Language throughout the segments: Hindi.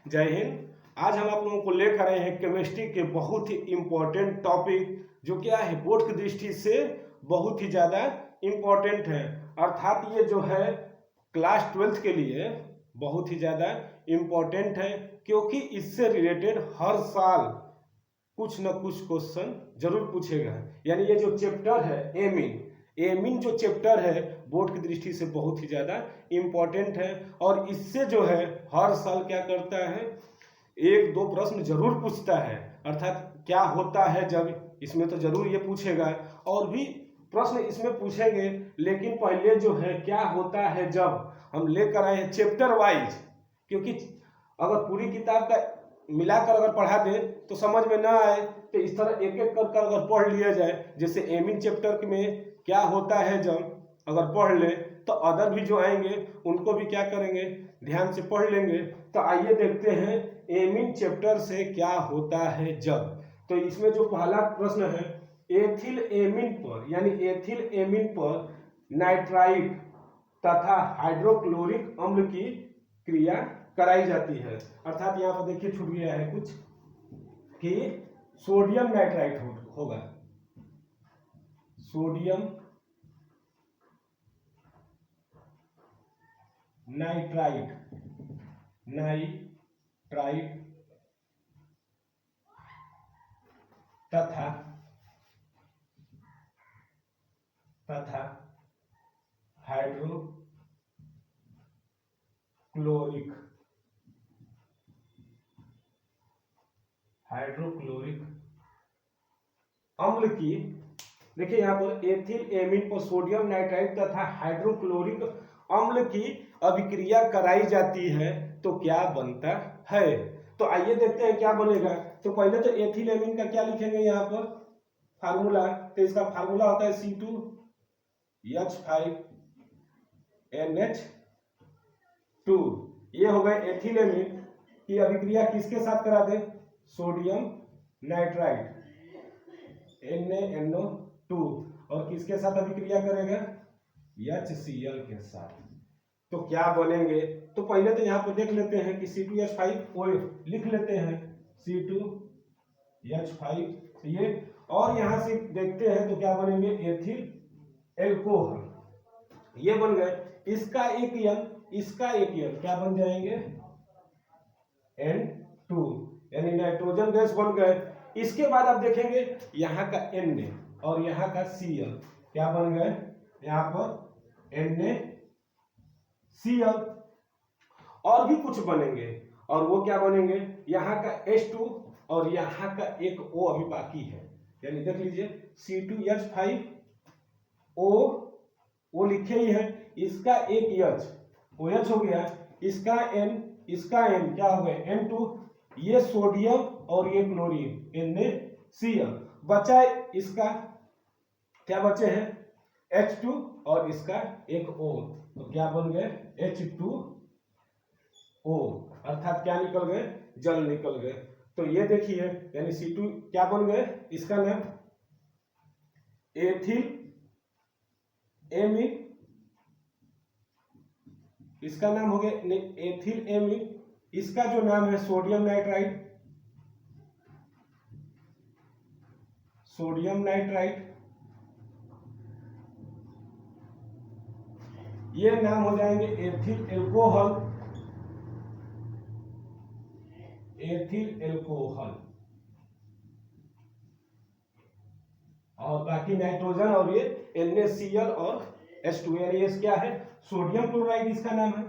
जय हिंद। आज हम आप लोगों को लेकर आए हैं केमिस्ट्री के बहुत ही इम्पोर्टेंट टॉपिक, जो क्या है बोर्ड की दृष्टि से बहुत ही ज़्यादा इम्पोर्टेंट है। अर्थात ये जो है क्लास 12th के लिए बहुत ही ज़्यादा इम्पोर्टेंट है, क्योंकि इससे रिलेटेड हर साल कुछ न कुछ क्वेश्चन जरूर पूछेगा। यानी ये जो चैप्टर है एमिन जो चैप्टर है बोर्ड की दृष्टि से बहुत ही ज़्यादा इम्पोर्टेंट है, और इससे जो है हर साल क्या करता है, एक दो प्रश्न जरूर पूछता है। अर्थात क्या होता है जब, इसमें तो जरूर ये पूछेगा, और भी प्रश्न इसमें पूछेंगे। लेकिन पहले जो है क्या होता है जब, हम लेकर आए हैं चैप्टर वाइज, क्योंकि अगर पूरी किताब का मिलाकर अगर पढ़ा दे तो समझ में ना आए, तो इस तरह एक एक कर अगर पढ़ लिया जाए, जैसे एमिन चैप्टर में क्या होता है जब अगर पढ़ ले, तो अदर भी जो आएंगे उनको भी क्या करेंगे, ध्यान से पढ़ लेंगे। तो आइए देखते हैं एमिन चैप्टर से क्या होता है जब। तो इसमें जो पहला प्रश्न है, एथिल एमिन पर यानी एथिल एमिन पर नाइट्राइट तथा हाइड्रोक्लोरिक अम्ल की क्रिया कराई जाती है। अर्थात यहाँ पर देखिए छूट गया है कुछ कि सोडियम नाइट्राइट होगा, सोडियम नाइट्राइट तथा हाइड्रोक्लोरिक अम्ल की, देखिए यहाँ पर एथिल एमिन पर सोडियम नाइट्राइट तथा हाइड्रोक्लोरिक अम्ल की अभिक्रिया कराई जाती है तो क्या बनता है। तो आइए देखते हैं क्या बनेगा। तो पहले तो एथिल एमिन का क्या लिखेंगे यहाँ पर फार्मूला, तो इसका फार्मूला होता है C2H5NH2। ये हो गए एथिल एमिन की अभिक्रिया किसके साथ करा दे, सोडियम नाइट्राइट NaNO2, और किसके साथ अभिक्रिया करेगा, HCl के साथ। तो क्या बनेंगे, तो पहले तो यहाँ पे देख लेते हैं कि C2H5OH लिख लेते हैं, C2H5 ये, और यहाँ से देखते हैं तो क्या बनेंगे, एथिल एल्कोहल, ये बन गए। इसका एक यन क्या बन जाएंगे, N2, यानी नाइट्रोजन गैस बन गए। इसके बाद आप देखेंगे यहाँ का Na और यहाँ का Cl क्या बन गए, यहाँ पर NaCl, और भी कुछ बनेंगे, और वो क्या बनेंगे, यहाँ का H2 और यहाँ का एक O अभी बाकी है। यानी देख लीजिए C2H5O लिखे ही है, इसका एक H OH हो गया, इसका N क्या हो गया N2, ये सोडियम और ये क्लोरीन NaCl, बचा इसका क्या बचे हैं H2 और इसका एक O, तो क्या बन गए H2O, अर्थात क्या निकल गए, जल निकल गए। तो ये देखिए यानी C2 क्या बन गए, इसका नाम एथिल एमिन, इसका नाम हो गया एथिल एमिन, इसका जो नाम है सोडियम नाइट्राइट, ये नाम हो जाएंगे एथिल एल्कोहल, और बाकी नाइट्रोजन और ये NaCl और H2, यानी ये क्या है, सोडियम क्लोराइड इसका नाम है,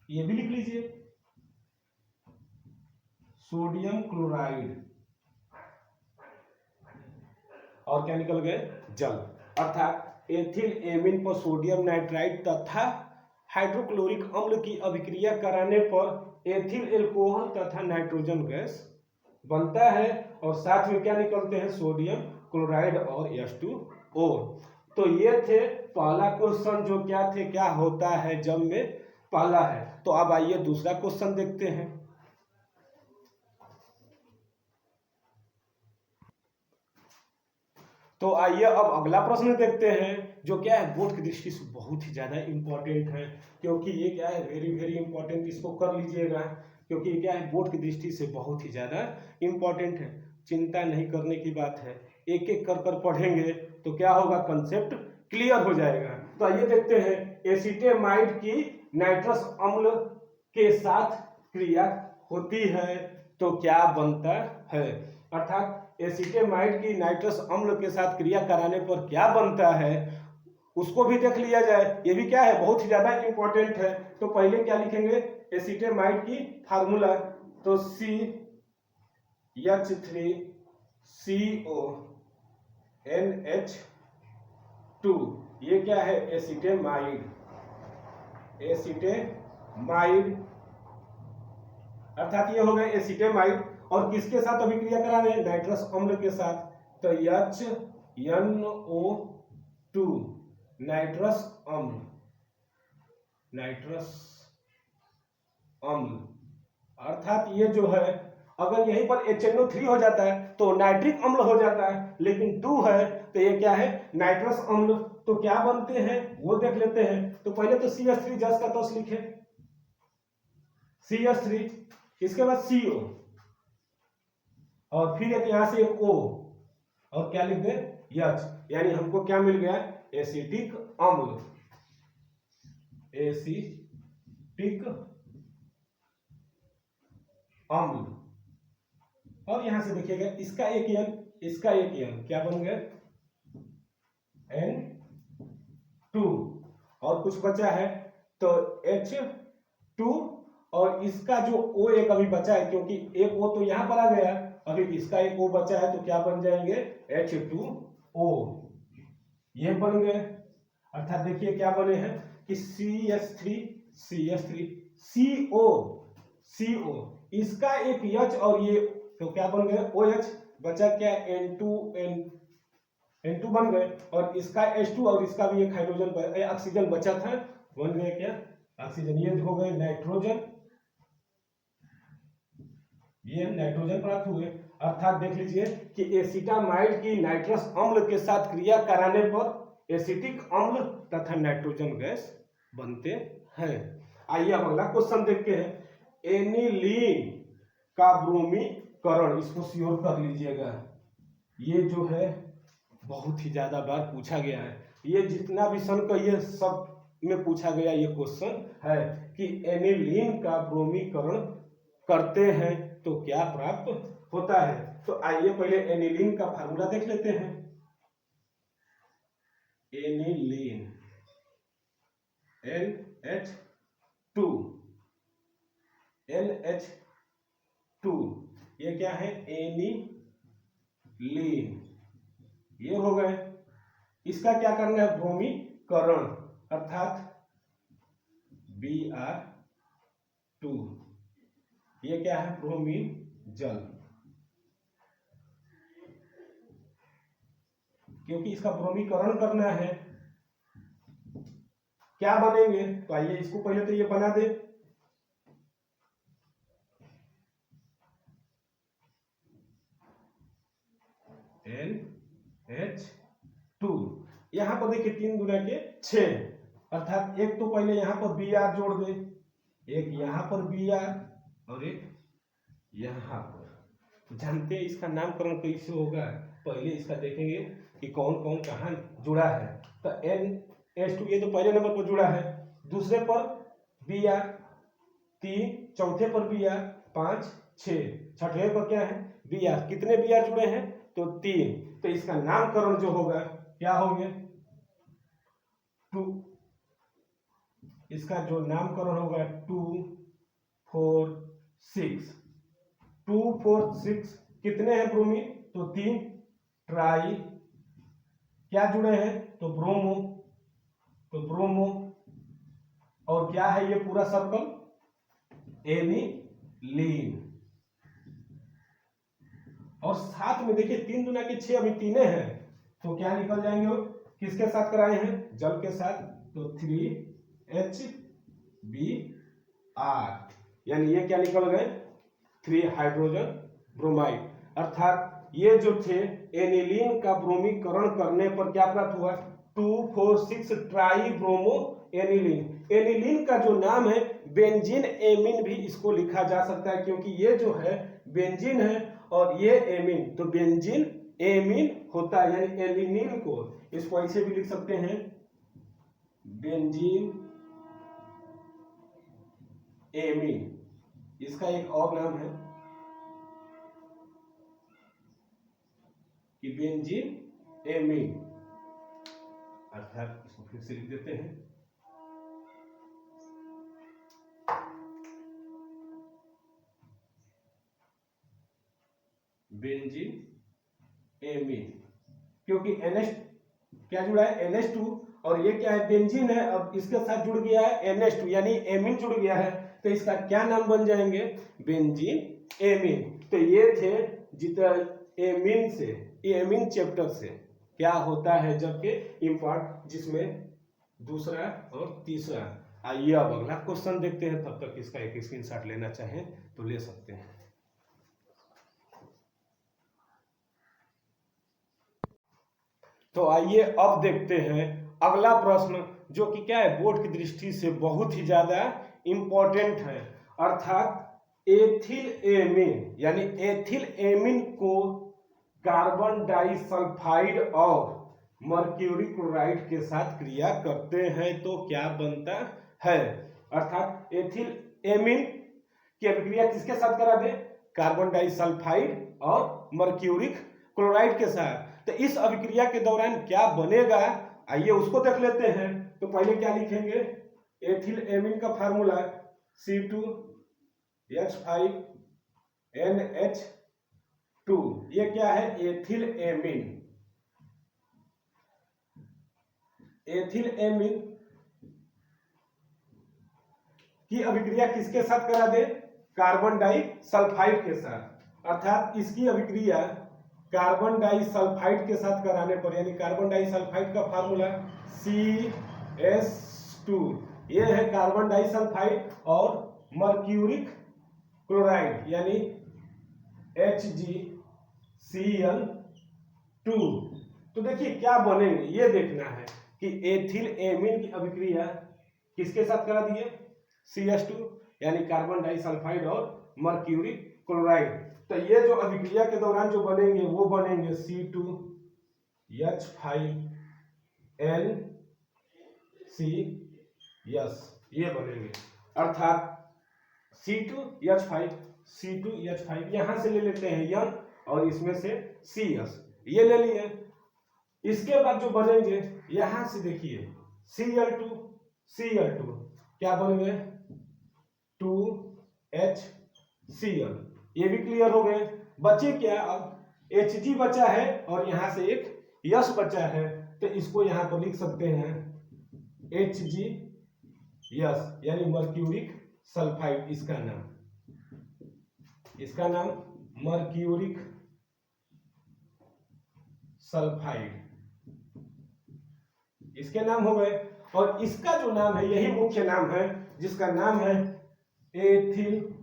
ये भी लिख लीजिए सोडियम क्लोराइड, और क्या निकल गए, जल। अर्थात एथिल एमिन पर सोडियम नाइट्राइट तथा हाइड्रोक्लोरिक अम्ल की अभिक्रिया कराने पर एथिल एल्कोहल तथा नाइट्रोजन गैस बनता है, और साथ में क्या निकलते हैं, सोडियम क्लोराइड और H2O। तो ये थे पहला क्वेश्चन, जो क्या होता है जब में पहला है। तो अब आइए दूसरा क्वेश्चन देखते हैं। तो आइए अब अगला प्रश्न देखते हैं, जो क्या है बोर्ड की दृष्टि से बहुत ही ज्यादा इंपॉर्टेंट है, क्योंकि ये क्या है वेरी वेरी इंपॉर्टेंट, इसको कर लीजिएगा। क्योंकि ये क्या है, बोर्ड की दृष्टि से बहुत ही ज़्यादा इम्पोर्टेंट है। चिंता नहीं करने की बात है, एक एक कर कर पढ़ेंगे तो क्या होगा, कंसेप्ट क्लियर हो जाएगा। तो आइए देखते हैं, एसीटेमाइड की नाइट्रस अम्ल के साथ क्रिया होती है तो क्या बनता है, अर्थात एसीटेमाइड की नाइट्रस अम्ल के साथ क्रिया कराने पर क्या बनता है उसको भी देख लिया जाए। ये भी क्या है, बहुत ही ज्यादा इंपॉर्टेंट है। तो पहले क्या लिखेंगे, एसीटेमाइड की फार्मूला, तो CH3CONH2, ये क्या है, एसीटेमाइड। एसीटेमाइड अर्थात ये हो गए एसीटेमाइड, और किसके साथ अभिक्रिया करा रहे हैं, नाइट्रस अम्ल के साथ, तो HNO2 नाइट्रस अम्ल, नाइट्रस अम्ल, अर्थात ये जो है, अगर यहीं पर HNO3 हो जाता है तो नाइट्रिक अम्ल हो जाता है, लेकिन 2 है तो ये क्या है, नाइट्रस अम्ल। तो क्या बनते हैं वो देख लेते हैं। तो पहले तो CH3 जस का तस लिखे, CH3, इसके बाद CO, और फिर एक यहां से एक O, और क्या लिख दे, H, यानी हमको क्या मिल गया, एसिटिक अम्ल, एसिटिक अम्ल। और यहां से देखिएगा, इसका एक N, इसका एक N, क्या बन गया, N2, और कुछ बचा है तो H2, और इसका जो O एक अभी बचा है, क्योंकि एक O तो यहां पर आ गया, अभी इसका एक O बचा है तो क्या बन जाएंगे, H2O, ये बन गए। अर्थात देखिए क्या बने हैं कि CH3 CO, इसका एक H और ये, तो क्या बन गए, OH, बचा क्या, N2 बन गए, और इसका H2 और इसका भी एक हाइड्रोजन ऑक्सीजन बचा था, बन गए क्या, ऑक्सीजन, ये हो गए नाइट्रोजन, ये नाइट्रोजन प्राप्त हुए। अर्थात देख लीजिए कि एसीटामाइड की नाइट्रस अम्ल के साथ क्रिया कराने पर एसिटिक अम्ल तथा नाइट्रोजन गैस बनते हैं। आइए अब अगला क्वेश्चन देखते हैं, एनिलीन का ब्रोमीकरण, इसको श्योर कर लीजिएगा, ये जो है बहुत ही ज्यादा बार पूछा गया है, ये जितना भी सन का ये सब में पूछा गया ये क्वेश्चन है कि एनिलीन का ब्रोमीकरण करते हैं तो क्या प्राप्त होता है। तो आइए पहले एनिलीन का फार्मूला देख लेते हैं। एनिलीन NH2, ये क्या है, एनिलीन, ये हो गए। इसका क्या करना है, ब्रोमीकरण, अर्थात Br2, ये क्या है, ब्रोमीन जल, क्योंकि इसका ब्रोमीकरण करना है, क्या बनेंगे, तो आइए इसको पहले तो ये बना दे, NH2, यहां पर देखिए 3 गुना के 6, अर्थात एक तो पहले यहां पर Br जोड़ दे, एक यहां पर Br और एक यहां पर। जानते हैं इसका नामकरण कैसे होगा, पहले इसका देखेंगे कि कौन कौन कहां जुड़ा है। तो NH2 ये तो पहले नंबर पर जुड़ा है, दूसरे पर Br 3, चौथे पर Br 5, 6, छठवें पर क्या है, Br, कितने Br जुड़े हैं, तो 3, तो इसका नामकरण जो होगा क्या होंगे, 2, इसका जो नामकरण होगा 2, 4, 6, 2, 4, 6, कितने हैं ब्रोमीन, तो 3, ट्राई, क्या जुड़े हैं, तो ब्रोमो, और क्या है ये पूरा सर्कल, एनिलीन, और साथ में देखिए 3 दुना के 6, अभी 3 हैं, तो क्या निकल जाएंगे, किसके साथ कराए हैं, जल के साथ, तो 3HBr, यानी ये क्या निकल गए, 3 हाइड्रोजन ब्रोमाइड। अर्थात ये जो थे एनिलीन का ब्रोमीकरण करने पर क्या प्राप्त हुआ, 2, 4, 6 ट्राई ब्रोमो एनिलीन। एनिलीन का जो नाम है बेंजीन एमीन भी इसको लिखा जा सकता है, क्योंकि ये जो है बेंजीन है और ये एमीन, तो बेंजीन एमीन होता है, यानी एलिनिन को इसको ऐसे भी लिख सकते हैं, बेंजीन एमीन। इसका एक और नाम है कि बेंजीन एमीन, अर्थात इसको फिर से लिख देते हैं, बेंजीन एमीन, क्योंकि NH क्या जुड़ा है, NH2, और ये क्या है, बेंजीन है, अब इसके साथ जुड़ गया है NH2 यानी एमीन जुड़ गया है, तो इसका क्या नाम बन जाएंगे, बेंजीन एमीन। तो ये थे जितना एमीन से, एमीन चैप्टर से क्या होता है जबकि इम्पॉर्ट, जिसमें दूसरा और तीसरा। आइए अब अगला क्वेश्चन देखते हैं, तब तक इसका एक स्क्रीनशॉट लेना चाहें तो ले सकते हैं। तो आइए अब देखते हैं अगला प्रश्न, जो कि क्या है, बोर्ड की दृष्टि से बहुत ही ज्यादा इंपॉर्टेंट है, अर्थात एथिल एमीन, यानी एथिल एमीन को कार्बन डाइसल्फाइड और मर्क्यूरी क्लोराइड के साथ क्रिया करते हैं तो क्या बनता है। अर्थात एथिल एमीन की अभिक्रिया किसके साथ करा दे, कार्बन डाइसल्फाइड और मर्क्यूरिक क्लोराइड के साथ, तो इस अभिक्रिया के दौरान क्या बनेगा, आइए उसको देख लेते हैं। तो पहले क्या लिखेंगे, एथिल एमीन का फार्मूला C2H5NH2, ये क्या है, एथिल एमीन। एथिल एमीन की अभिक्रिया किसके साथ करा दे, कार्बन डाइसल्फाइड के साथ, अर्थात इसकी अभिक्रिया कार्बन डाइसल्फाइड के साथ कराने पर, यानी कार्बन डाइसल्फाइड का फार्मूला CS2, ये है कार्बन डाइसल्फाइड, और मर्क्यूरिक क्लोराइड यानी HgCl2। तो देखिए क्या बनेंगे, ये देखना है कि एथिल एमीन की अभिक्रिया किसके साथ करा दिए, CS2 यानी कार्बन डाइसल्फाइड और मर्क्यूरिक क्लोराइड। तो ये जो अभिक्रिया के दौरान जो बनेंगे वो बनेंगे C2H5NCS, ये बनेंगे, अर्थात C2H5 यहां से ले लेते हैं N और इसमें से CS, ये ले लिए। इसके बाद जो बनेंगे यहां से देखिए Cl2 क्या बन गए, 2HCl, ये भी क्लियर हो गए। बचे क्या, अब Hg बचा है और यहां से एक यश बचा है, तो इसको यहां पर लिख सकते हैं HgS, यानी मर्क्यूरिक सल्फाइड, इसका नाम मर्क्यूरिक सल्फाइड, इसके नाम हो गए। और इसका जो नाम है यही मुख्य नाम है, जिसका नाम है एथिल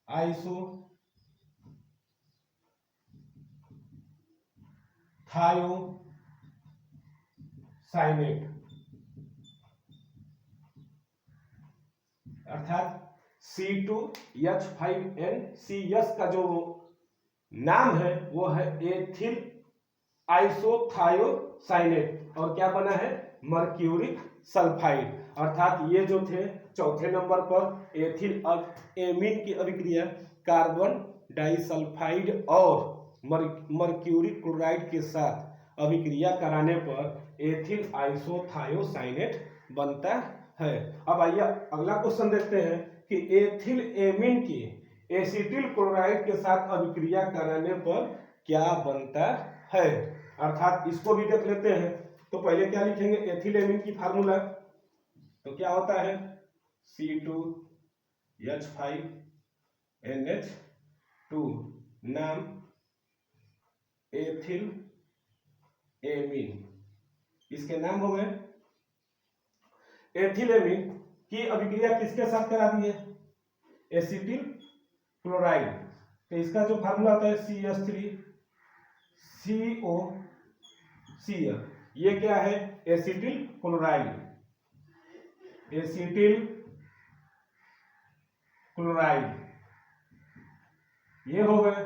आइसोथायोसाइनेट, अर्थात C2H5NCS का जो नाम है वो है एथिल आइसोथायोसाइनेट, और क्या बना है, मर्क्यूरिक सल्फाइड। अर्थात ये जो थे चौथे नंबर पर एथिल एमीन की अभिक्रिया कार्बन डाइसल्फाइड और मर्क्यूरिक क्लोराइड के साथ अभिक्रिया कराने पर एथिल आइसोथायोसाइनेट बनता है। अब आइए अगला क्वेश्चन देखते हैं कि एथिल एमीन की एसिटिल क्लोराइड के साथ अभिक्रिया कराने पर क्या बनता है, अर्थात इसको भी देख लेते हैं। तो पहले क्या लिखेंगे, एथिल एमीन की फार्मूला, तो क्या होता है C2H5NH2, नाम एथिल एमीन, इसके नाम हो गए। एथिल एमीन की अभिक्रिया किसके साथ करा दी है, एसिटिल क्लोराइड, तो इसका जो फार्मूला आता है CH3COCl, ये क्या है, एसिटिल क्लोराइड। एसिटिल क्लोराइड, ये हो गए।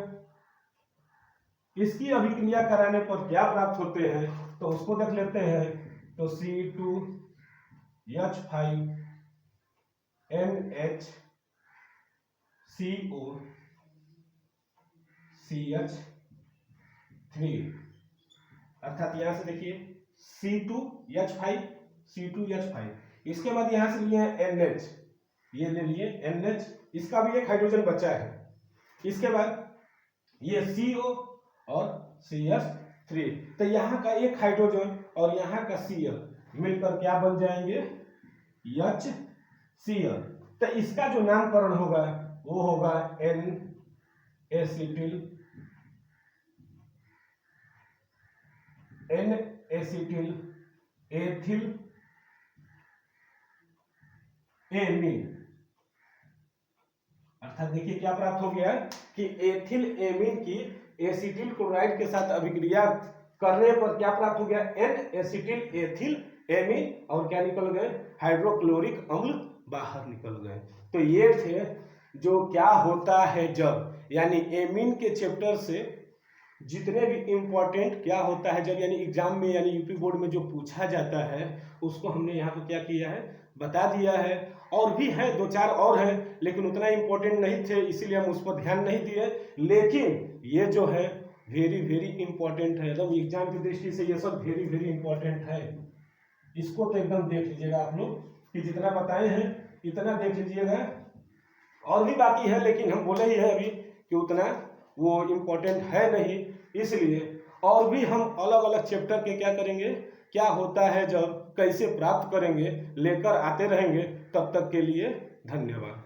इसकी अभिक्रिया कराने पर क्या प्राप्त होते हैं तो उसको देख लेते हैं। तो C2H5NH3, अर्थात यहां से देखिए C2H5, इसके बाद यहां से लिए NH, ये ले लिए NH, इसका भी एक हाइड्रोजन बचा है। इसके बाद ये CO और CH3, तो यहाँ का एक हाइड्रोजन और यहाँ का Cl मिलकर क्या बन जाएंगे HCl। तो इसका जो नामकरण होगा वो होगा N एसिटिल एथिल एमीन। अर्थात देखिए क्या प्राप्त हो गया कि एथिल एमीन की एसिटिल क्लोराइड के साथ अभिक्रिया करने पर क्या प्राप्त हो गया N एसिटिल एथिल एमीन, और क्या निकल गए हाइड्रोक्लोरिक अम्ल बाहर निकल गए। तो ये थे जो क्या होता है जब, यानी एमीन के चैप्टर से जितने भी इम्पोर्टेंट क्या होता है जब, यानी एग्जाम में यानी यूपी बोर्ड में जो पूछा जाता है उसको हमने यहाँ पे क्या किया है बता दिया है। और भी है दो चार और है लेकिन उतना इम्पोर्टेंट नहीं थे इसीलिए हम उस पर ध्यान नहीं दिए, लेकिन ये जो है वेरी वेरी इंपॉर्टेंट है। एकदम एग्जाम की दृष्टि से ये सब वेरी वेरी इंपॉर्टेंट है। इसको तो एकदम देख लीजिएगा आप लोग कि जितना बताए हैं इतना देख लीजिएगा। और भी बाकी है लेकिन हम बोले ही है अभी कि उतना वो इम्पोर्टेंट है नहीं, इसलिए और भी हम अलग अलग चैप्टर के क्या करेंगे, क्या होता है जब, कैसे प्राप्त करेंगे लेकर आते रहेंगे। तब तक के लिए धन्यवाद।